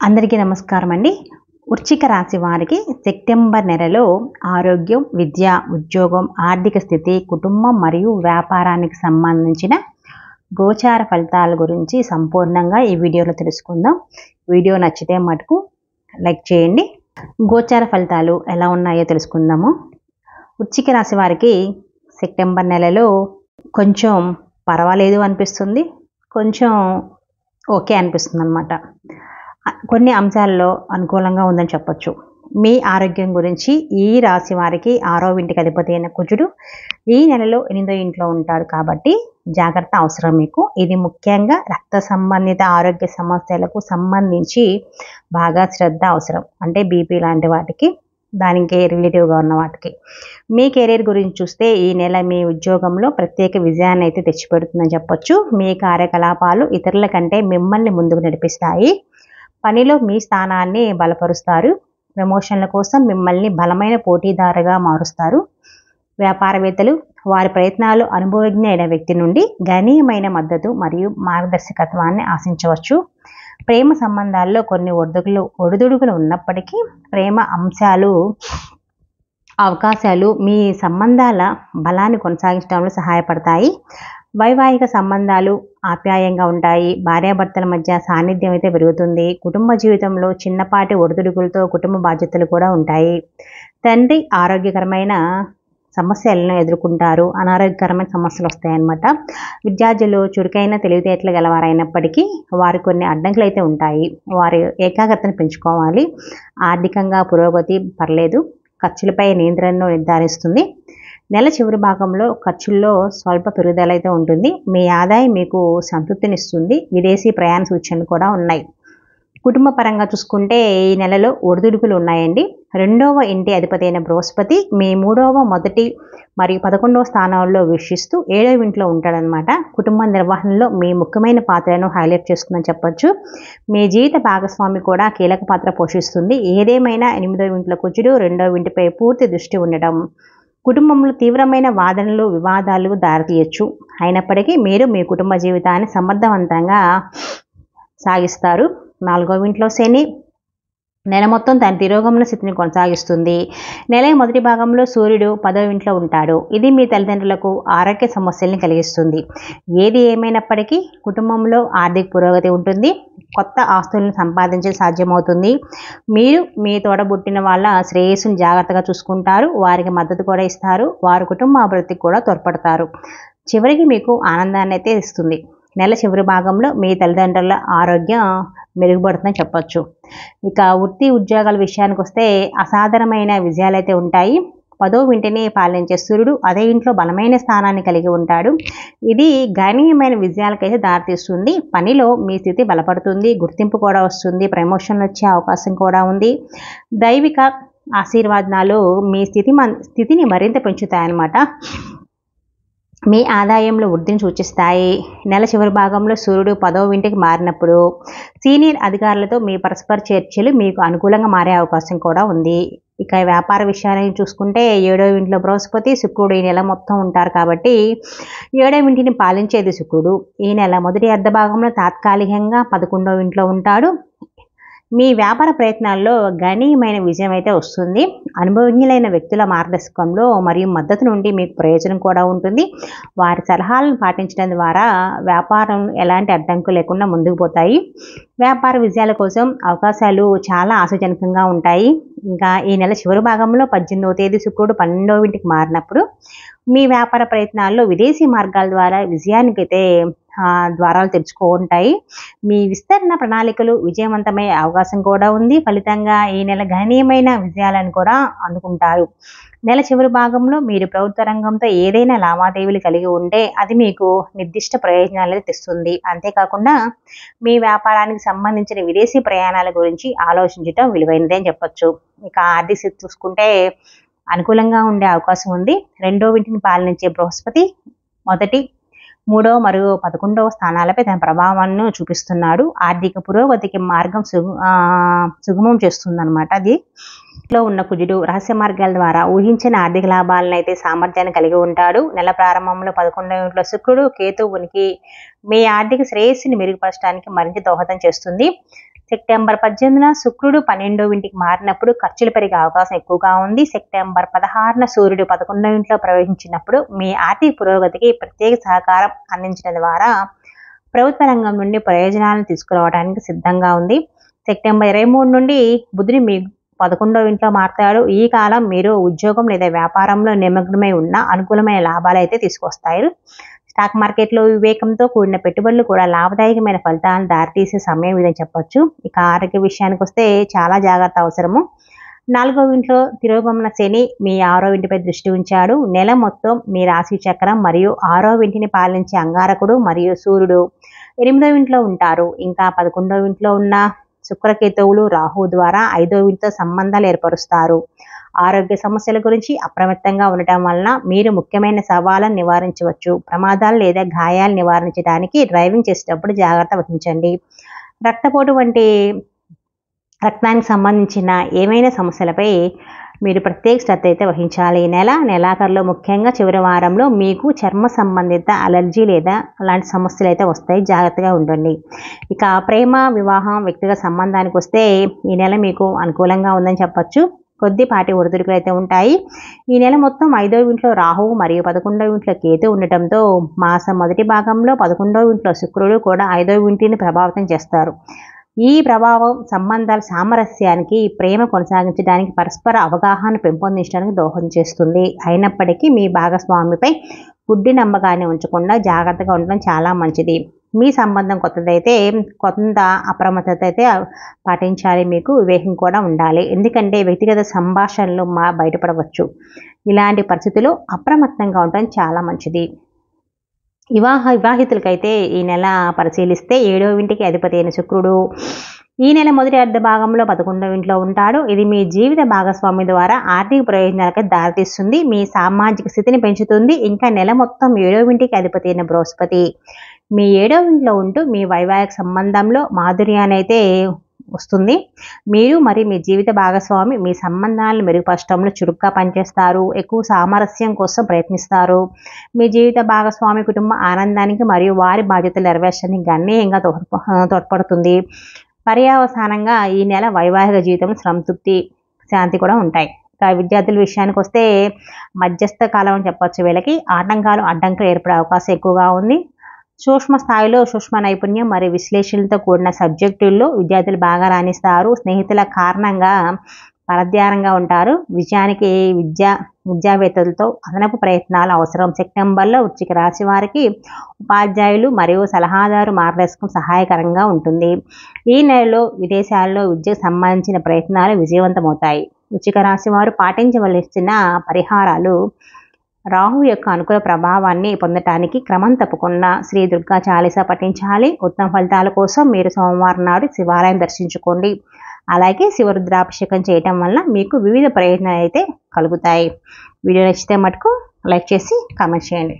అందరికీ నమస్కారం అండి. వృశ్చిక రాశి వారికి సెప్టెంబర్ నెలలో ఆరోగ్యం, విద్య, ఉద్యోగం, ఆర్థిక స్థితి, కుటుంబం మరియు వ్యాపారానికి సంబంధించిన గోచార ఫలితాల గురించి సంపూర్ణంగా ఈ వీడియోలో తెలుసుకుందాం. వీడియో నచ్చితే మటుకు లైక్ చేయండి. గోచార ఫలితాలు ఎలా ఉన్నాయో తెలుసుకుందాము. వృశ్చిక రాశి వారికి సెప్టెంబర్ నెలలో కొంచెం పర్వాలేదు అనిపిస్తుంది, కొంచెం ఓకే అనిపిస్తుంది అన్నమాట. కొన్ని అంశాల్లో అనుకూలంగా ఉందని చెప్పొచ్చు. మీ ఆరోగ్యం గురించి ఈ రాశి వారికి 6వ ఇంటికి అధిపతి అయిన కుజుడు ఈ నెలలో 8వ ఇంట్లో ఉంటాడు కాబట్టి జాగ్రత్త అవసరం మీకు. ఇది ముఖ్యంగా రక్త సంబంధిత ఆరోగ్య సమస్యలకు సంబంధించి బాగా శ్రద్ధ అవసరం. అంటే బీపీ లాంటి వాటికి, దానికి రిలేటివ్గా ఉన్న వాటికి. మీ కెరీర్ గురించి చూస్తే ఈ నెల మీ ఉద్యోగంలో ప్రత్యేక విజయాన్ని అయితే తెచ్చిపెడుతుందని చెప్పొచ్చు. మీ కార్యకలాపాలు ఇతరుల కంటే మిమ్మల్ని ముందుకు నడిపిస్తాయి. పనిలో మీ స్థానాన్ని బలపరుస్తారు. ప్రమోషన్ల కోసం మిమ్మల్ని బలమైన పోటీదారుగా మారుస్తారు. వ్యాపారవేత్తలు వారి ప్రయత్నాలు అనుభవజ్ఞ అయిన వ్యక్తి నుండి గణనీయమైన మద్దతు మరియు మార్గదర్శకత్వాన్ని ఆశించవచ్చు. ప్రేమ సంబంధాల్లో కొన్ని ఒడిదుడుకులు ఉన్నప్పటికీ ప్రేమ అవకాశాలు మీ సంబంధాల బలాన్ని కొనసాగించడంలో సహాయపడతాయి. వైవాహిక సంబంధాలు ఆప్యాయంగా ఉంటాయి. భార్యాభర్తల మధ్య సాన్నిధ్యం అయితే పెరుగుతుంది. కుటుంబ జీవితంలో చిన్నపాటి ఒడిదుడుకులతో కుటుంబ బాధ్యతలు కూడా ఉంటాయి. తండ్రి ఆరోగ్యకరమైన సమస్యలను ఎదుర్కొంటారు. అనారోగ్యకరమైన సమస్యలు వస్తాయన్నమాట. విద్యార్థులు చురుకైన తెలివితేటలు గలవారైనప్పటికీ వారు కొన్ని అడ్డంకులు అయితే ఉంటాయి. వారి ఏకాగ్రతను పెంచుకోవాలి. ఆర్థికంగా పురోగతి పర్లేదు. ఖర్చులపై నియంత్రణను నిర్ధారిస్తుంది. నెల చివరి భాగంలో ఖర్చుల్లో స్వల్ప పెరుగుదల అయితే ఉంటుంది. మీ ఆదాయం మీకు సంతృప్తినిస్తుంది. విదేశీ ప్రయాణ సూచనలు కూడా ఉన్నాయి. కుటుంబ పరంగా చూసుకుంటే ఈ నెలలో ఒడిదుడుకులు ఉన్నాయండి. 2వ ఇంటి అధిపతి అయిన బృహస్పతి మీ 3వ, మొదటి మరియు 11వ స్థానాల్లో వీక్షిస్తూ 7వ ఇంట్లో ఉంటాడనమాట. కుటుంబ నిర్వహణలో మీ ముఖ్యమైన పాత్రను హైలైట్ చేస్తుందని చెప్పొచ్చు. మీ జీవిత భాగస్వామి కూడా కీలక పాత్ర పోషిస్తుంది. ఏదేమైనా 8వ ఇంట్లో కుజుడు 2వ ఇంటిపై పూర్తి దృష్టి ఉండడం కుటుంబంలో తీవ్రమైన వాదనలు, వివాదాలు దారితీయచ్చు. అయినప్పటికీ మీరు మీ కుటుంబ జీవితాన్ని సమర్థవంతంగా సాగిస్తారు. 4వ ఇంట్లో శని నెల మొత్తం తన తిరోగమన స్థితిని కొనసాగిస్తుంది. నెల మొదటి భాగంలో సూర్యుడు 10వ ఇంట్లో ఉంటాడు. ఇది మీ తల్లిదండ్రులకు ఆరోగ్య సమస్యల్ని కలిగిస్తుంది. ఏది ఏమైనప్పటికీ కుటుంబంలో ఆర్థిక పురోగతి ఉంటుంది. కొత్త ఆస్తులను సంపాదించడం సాధ్యమవుతుంది. మీరు మీ తోడబుట్టిన వాళ్ళ శ్రేయస్సును జాగ్రత్తగా చూసుకుంటారు. వారికి మద్దతు కూడా ఇస్తారు. వారి కుటుంబ అభివృద్ధికి కూడా తోడ్పడతారు. చివరికి మీకు ఆనందాన్ని అయితే ఇస్తుంది. నెల చివరి భాగంలో మీ తల్లిదండ్రుల ఆరోగ్యం మెరుగుపడుతుందని చెప్పొచ్చు. ఇక వృత్తి ఉద్యోగాల విషయానికి వస్తే అసాధారణమైన విజయాలు అయితే ఉంటాయి. 10వ ఇంటిని పాలించే సూర్యుడు అదే ఇంట్లో బలమైన స్థానాన్ని కలిగి ఉంటాడు. ఇది గణనీయమైన విజయాలకైతే దారితీస్తుంది. పనిలో మీ స్థితి బలపడుతుంది. గుర్తింపు కూడా వస్తుంది. ప్రమోషన్లు వచ్చే అవకాశం కూడా ఉంది. దైవిక ఆశీర్వాదాలు మీ స్థితిని మరింత పెంచుతాయన్నమాట. మీ ఆదాయంలో వృద్ధిని సూచిస్తాయి. నెల చివరి భాగంలో సూర్యుడు 10వ ఇంటికి మారినప్పుడు సీనియర్ అధికారులతో మీ పరస్పర చర్చలు మీకు అనుకూలంగా మారే అవకాశం కూడా ఉంది. ఇక వ్యాపార విషయాన్ని చూసుకుంటే 7వ ఇంట్లో బృహస్పతి, శుక్రుడు ఈ నెల మొత్తం ఉంటారు కాబట్టి 7వ ఇంటిని పాలించేది శుక్రుడు. ఈ నెల మొదటి అర్ధ భాగంలో తాత్కాలికంగా 11వ ఇంట్లో ఉంటాడు. మీ వ్యాపార ప్రయత్నాల్లో గణనీయమైన విజయం అయితే వస్తుంది. అనుభవజ్ఞులైన వ్యక్తుల మార్గదర్శకంలో మరియు మద్దతు నుండి మీకు ప్రయోజనం కూడా ఉంటుంది. వారి సలహాలను పాటించడం ద్వారా వ్యాపారం ఎలాంటి అడ్డంకులు లేకుండా ముందుకు పోతాయి. వ్యాపార విజయాల కోసం అవకాశాలు చాలా ఆశాజనకంగా ఉంటాయి. ఇంకా ఈ నెల చివరి భాగంలో 18వ తేదీ శుక్రుడు 12వ ఇంటికి మారినప్పుడు మీ వ్యాపార ప్రయత్నాల్లో విదేశీ మార్గాల ద్వారా విజయానికైతే ద్వారాలు తెరుచుకుంటాయి. మీ విస్తరణ ప్రణాళికలు విజయవంతమయ్యే అవకాశం కూడా ఉంది. ఫలితంగా ఈ నెల గణనీయమైన విజయాలను కూడా అందుకుంటారు. నెల చివరి భాగంలో మీరు ప్రభుత్వ రంగంతో ఏదైనా లావాదేవీలు కలిగి ఉంటే అది మీకు నిర్దిష్ట ప్రయోజనాలను తెస్తుంది. అంతేకాకుండా మీ వ్యాపారానికి సంబంధించిన విదేశీ ప్రయాణాల గురించి ఆలోచించడం విలువైనదే అని చెప్పొచ్చు. ఇక ఆర్థిక స్థితి చూసుకుంటే అనుకూలంగా ఉండే అవకాశం ఉంది. 2వ ఇంటిని పాలించే బృహస్పతి మొదటి, 3వ మరియు 11వ స్థానాలపై తన ప్రభావాన్ని చూపిస్తున్నాడు. ఆర్థిక పురోగతికి మార్గం సుగమం చేస్తుందన్నమాట. అది లో ఉన్న కుజుడు రహస్య మార్గాల ద్వారా ఊహించిన ఆర్థిక లాభాలను అయితే సామర్థ్యాన్ని కలిగి ఉంటాడు. నెల ప్రారంభంలో 11వ ఇంట్లో శుక్రుడు, కేతు ఉనికి మీ ఆర్థిక శ్రేయస్సుని మెరుగుపరచడానికి మరింత దోహదం చేస్తుంది. సెప్టెంబర్ 18న శుక్రుడు 12వ ఇంటికి మారినప్పుడు ఖర్చులు పెరిగే అవకాశం ఎక్కువగా ఉంది. సెప్టెంబర్ 16న సూర్యుడు 11వ ఇంట్లో ప్రవేశించినప్పుడు మీ ఆర్థిక పురోగతికి ప్రత్యేక సహకారం అందించడం ద్వారా ప్రభుత్వ రంగం నుండి ప్రయోజనాలను తీసుకురావడానికి సిద్ధంగా ఉంది. సెప్టెంబర్ 23 నుండి బుధుడు మీ 11వ ఇంట్లో మారుతాడు. ఈ కాలం మీరు ఉద్యోగం లేదా వ్యాపారంలో నిమగ్నమై ఉన్న అనుకూలమైన లాభాలు అయితే తీసుకొస్తాయి. స్టాక్ మార్కెట్లో వివేకంతో కూడిన పెట్టుబడులు కూడా లాభదాయకమైన ఫలితాలను దారితీసే సమయం ఇదని చెప్పొచ్చు. ఇక ఆరోగ్య విషయానికి వస్తే చాలా జాగ్రత్త అవసరము. 4వ ఇంట్లో తిరోగమన శని మీ 6వ ఇంటిపై దృష్టి ఉంచాడు. నెల మొత్తం మీ రాశి చక్రం మరియు 6వ ఇంటిని పాలించే అంగారకుడు మరియు సూర్యుడు 8వ ఇంట్లో ఉంటారు. ఇంకా 11వ ఇంట్లో ఉన్న శుక్రకేతువులు రాహు ద్వారా 5వ ఇంటితో సంబంధాలు ఏర్పరుస్తారు. ఆరోగ్య సమస్యల గురించి అప్రమత్తంగా ఉండటం వలన మీరు ముఖ్యమైన సవాళ్ళను నివారించవచ్చు. ప్రమాదాలు లేదా గాయాలు నివారించడానికి డ్రైవింగ్ చేసేటప్పుడు జాగ్రత్త వహించండి. రక్తపోటు వంటి రక్తానికి సంబంధించిన ఏమైనా సమస్యలపై మీరు ప్రత్యేక శ్రద్ధ అయితే వహించాలి. నెలాఖరులో ముఖ్యంగా చివరి వారంలో మీకు చర్మ సంబంధిత అలర్జీ లేదా అలాంటి సమస్యలు అయితే వస్తాయి. జాగ్రత్తగా ఉండండి. ఇక ప్రేమ, వివాహం, వ్యక్తిగత సంబంధానికి వస్తే ఈ నెల మీకు అనుకూలంగా ఉందని చెప్పొచ్చు. కొద్దిపాటి ఒడిదుడుకులు అయితే ఉంటాయి. ఈ నెల మొత్తం 5వ ఇంట్లో రాహువు మరియు 11వ ఇంట్లో కేతు ఉండటంతో మాసం మొదటి భాగంలో 11వ ఇంట్లో శుక్రుడు కూడా 5వ ఇంటిని ప్రభావితం చేస్తారు. ఈ ప్రభావం సంబంధాల సామరస్యానికి, ప్రేమ కొనసాగించడానికి, పరస్పర అవగాహన పెంపొందించడానికి దోహదం చేస్తుంది. అయినప్పటికీ మీ భాగస్వామిపై గుడ్డి నమ్మకాన్ని ఉంచకుండా జాగ్రత్తగా ఉండడం చాలా మంచిది. మీ సంబంధం కొత్తదైతే కొంత అప్రమత్తత అయితే పాటించాలి. మీకు వివేకం కూడా ఉండాలి. ఎందుకంటే వ్యక్తిగత సంభాషణలు బయటపడవచ్చు. ఇలాంటి పరిస్థితుల్లో అప్రమత్తంగా ఉండడం చాలా మంచిది. వివాహితులకైతే ఈ నెల పరిశీలిస్తే 7వ ఇంటికి అధిపతి అయిన శుక్రుడు ఈ నెల మొదటి అర్ధ భాగంలో 11వ ఇంట్లో ఉంటాడు. ఇది మీ జీవిత భాగస్వామి ద్వారా ఆర్థిక ప్రయోజనాలకు దారితీస్తుంది. మీ సామాజిక స్థితిని పెంచుతుంది. ఇంకా నెల మొత్తం 7వ ఇంటికి అధిపతి అయిన బృహస్పతి మీ 7వ ఇంట్లో ఉంటూ మీ వైవాహిక సంబంధంలో మాధుర్యాన్ని అయితే వస్తుంది. మీరు మరి మీ జీవిత భాగస్వామి మీ సంబంధాలను మెరుగుపరచడంలో చురుగ్గా పనిచేస్తారు. ఎక్కువ సామరస్యం కోసం ప్రయత్నిస్తారు. మీ జీవిత భాగస్వామి కుటుంబ ఆనందానికి మరియు వారి బాధ్యతలు నెరవేర్చడానికి గణనీయంగా తోడ్పడుతుంది. పర్యవసానంగా ఈ నెల వైవాహిక జీవితంలో సంతృప్తి, శాంతి కూడా ఉంటాయి. ఇక విద్యార్థుల విషయానికి వస్తే మధ్యస్థ కాలం అని చెప్పొచ్చు. వీళ్ళకి అడ్డంకులు ఏర్పడే అవకాశం ఎక్కువగా ఉంది. సూక్ష్మ స్థాయిలో సూక్ష్మ నైపుణ్యం మరియు విశ్లేషణలతో కూడిన సబ్జెక్టుల్లో విద్యార్థులు బాగా రాణిస్తారు. స్నేహితుల కారణంగా పరధ్యానంగా ఉంటారు. విజయానికి విద్యావేత్తలతో అదనపు ప్రయత్నాలు అవసరం. సెప్టెంబర్లో వృశ్చిక రాశి వారికి ఉపాధ్యాయులు మరియు సలహాదారు మార్గదర్శకం సహాయకరంగా ఉంటుంది. ఈ నెలలో విదేశాల్లో విద్యకు సంబంధించిన ప్రయత్నాలు విజయవంతమవుతాయి. వృశ్చిక రాశి వారు పాటించవలసిన పరిహారాలు: రాహు యొక్క అనుకూల ప్రభావాన్ని పొందటానికి క్రమం తప్పకుండా శ్రీ దుర్గా చాలీసా పఠించాలి. ఉత్తమ ఫలితాల కోసం మీరు సోమవారం నాడు శివాలయం దర్శించుకోండి. అలాగే శివరుద్రాభిషేకం చేయటం వల్ల మీకు వివిధ ప్రయోజనాలు అయితే కలుగుతాయి. వీడియో నచ్చితే మటుకు లైక్ చేసి కామెంట్ చేయండి.